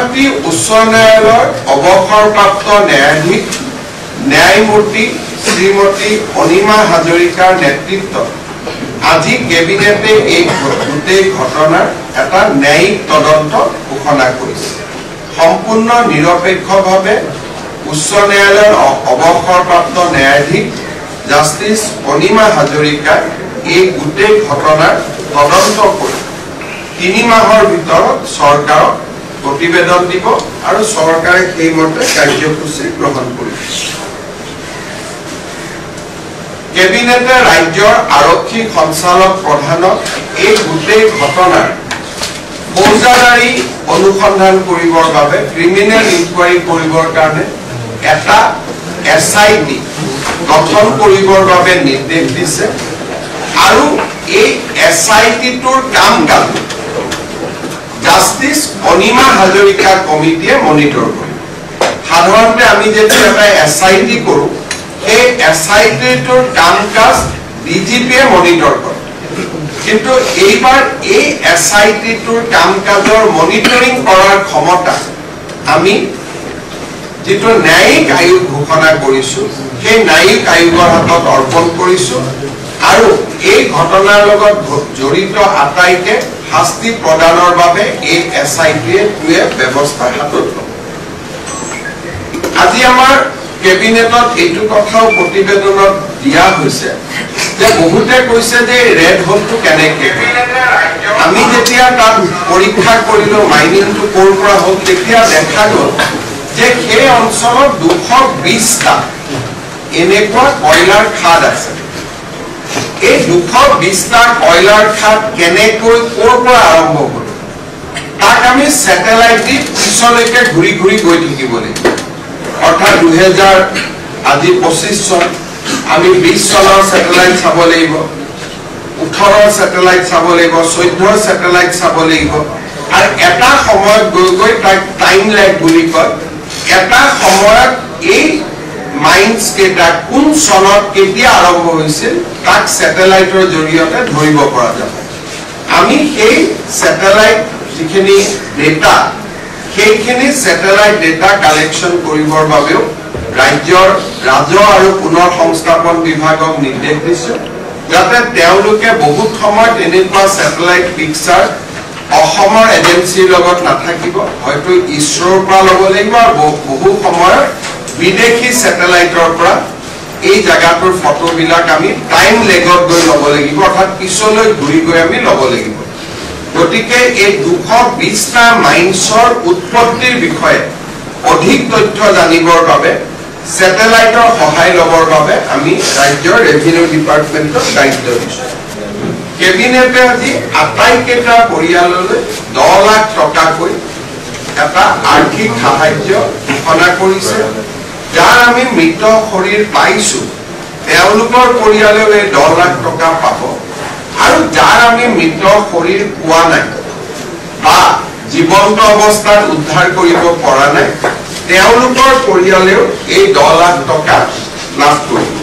গুৱাহাটী উচ্চ ন্যায়ালয়ৰ অৱসৰপ্ৰাপ্ত ন্যায়াধীশ ন্যায়মূৰ্তি শ্ৰীমতী অনিমা হাজৰিকাৰ নেতৃত্বত আজি কেবিনেটে এই গোটেই ঘটনাৰ এটা ন্যায়িক তদন্ত ঘোষণা কৰিছে। সম্পূৰ্ণ নিৰপেক্ষভাৱে উচ্চ ন্যায়ালয়ৰ অৱসৰপ্ৰাপ্ত ন্যায়াধীশ জাষ্টিস অনিমা হাজৰিকাই এই গোটেই ঘটনাৰ তদন্ত কৰি 3 মাহৰ ভিতৰত চৰকাৰক প্ৰতিবেদন দিব আৰু চৰকাৰে সেইমতে কাৰ্যসূচী গ্ৰহণ কৰিব। কেবিনেটে ৰাজ্যৰ আৰক্ষী সঞ্চালক প্ৰধানক এই গোটেই ঘটনাৰ ফৌজদাৰী অনুসন্ধান কৰিবৰ বাবে ক্ৰিমিনেল ইনকুৱাৰী কৰিবৰ কাৰণে এটা SIT গঠন কৰিবৰ বাবে নিৰ্দেশ দিছে আৰু এই SIT-টোৰ কাম-কাজ জাষ্টিস অনিমা হাজৰিকা কমিটিয়ে মনিটৰ কৰে। সাধাৰণতে আমি যেতিয়া এটা SIT কৰো এই SIT-টোৰ কাম-কাজ DGP-য়ে মনিটৰ কৰে, কিন্তু এইবাৰ এই SIT-টোৰ কাম-কাজৰ মনিটৰিং কৰাৰ ক্ষমতা আমি যেটো ন্যায়িক আয়োগ ঘোষণা কৰিছো সেই ন্যায়িক আয়োগৰ হাতত অৰ্পণ কৰিছো আৰু এই ঘটনাৰ লগত জড়িত আটাইকে শাস্তি প্ৰদানৰ বাবে এই SIT-টোৱে ব্যৱস্থা হাতত লয়। আজি আমাৰ কেবিনেটত এইটো কথাও প্ৰতিবেদনত দিয়া হৈছে যে বহুতে কৈছে যে ৰেড হোলটো কেনেকৈ আমি যেতিয়া তাত পৰীক্ষা কৰিলো মাইনিংটো ক'ৰ পৰা হ'ল তেতিয়া দেখা গ'ল যে সেই অঞ্চলত 220টা এনেকুৱা কয়লাৰ খাদ আছে। এই 220টা কয়লাৰ খাদ কেনেকৈ ক'ৰ পৰা আৰম্ভ হ'ল তাক আমি স্যাটেলাইট দি পিছলৈকে ঘূৰি ঘূৰি গৈ থাকিব লাগিব। অৰ্থাৎ 2000 আজি 25 চন আমি 20 চনৰ স্যাটেলাইট চাব লাগিব, 18ৰ স্যাটেলাইট চাব লাগিব, 14ৰ স্যাটেলাইট চাব লাগিব আৰু এটা সময়ত গৈ গৈ তাক টাইম লেগ বুলি কয়। এটা সময়ত এই মাইন্স কেটা কোন চনত কেতিয়া আৰম্ভ হৈছিল তাক স্যাটেলাইটৰ জৰিয়তে ধৰিব পৰা যাব। আমি সেই স্যাটেলাইট যিখিনি ডেটা সেইখিনি স্যাটেলাইট ডেটা কালেকশন কৰিবৰ বাবেও ৰাজ্যৰ ৰাজহ আৰু পুনৰ সংস্থাপন বিভাগক নিৰ্দেশ দিছে যাতে তেওঁলোকে বহুত সময় এনেকুৱা স্যাটেলাইট পিকচাৰ অসমৰ এজেন্সিৰ লগত নাথাকিব, হয়তো ইছৰোৰ পৰা ল'ব লাগিব আৰু বহু সময়ত বিদেশী স্যাটেলাইটৰ পৰা এই জায়গাটোৰ ফটোবিলাক আমি টাইম লেগত গৈ ল'ব লাগিব, অৰ্থাৎ পিছলৈ ঘূৰি গৈ আমি ল'ব লাগিব। গতিকে এই 220টা মাইন্সৰ উৎপত্তিৰ বিষয়ে অধিক তথ্য জানিবৰ বাবে স্যাটেলাইটৰ সহায় ল'বৰ বাবে আমি ৰাজ্যৰ ৰেভিনিউ ডিপাৰ্টমেণ্টক দায়িত্ব দিছো। কেবিনেটে আজি আটাইকেইটা পৰিয়াললৈ 10 লাখ টকাকৈ এটা আৰ্থিক সাহায্য ঘোষণা কৰিছে, যাৰ আমি মৃত শৰীৰ পাইছো তেওঁলোকৰ পৰিয়ালেও 10 লাখ টকা পাব আৰু যাৰ আমি মৃত শৰীৰ পোৱা নাই বা জীৱন্ত অৱস্থাত উদ্ধাৰ কৰিব পৰা নাই তেওঁলোকৰ পৰিয়ালেও এই 10 লাখ টকা লাভ কৰিব।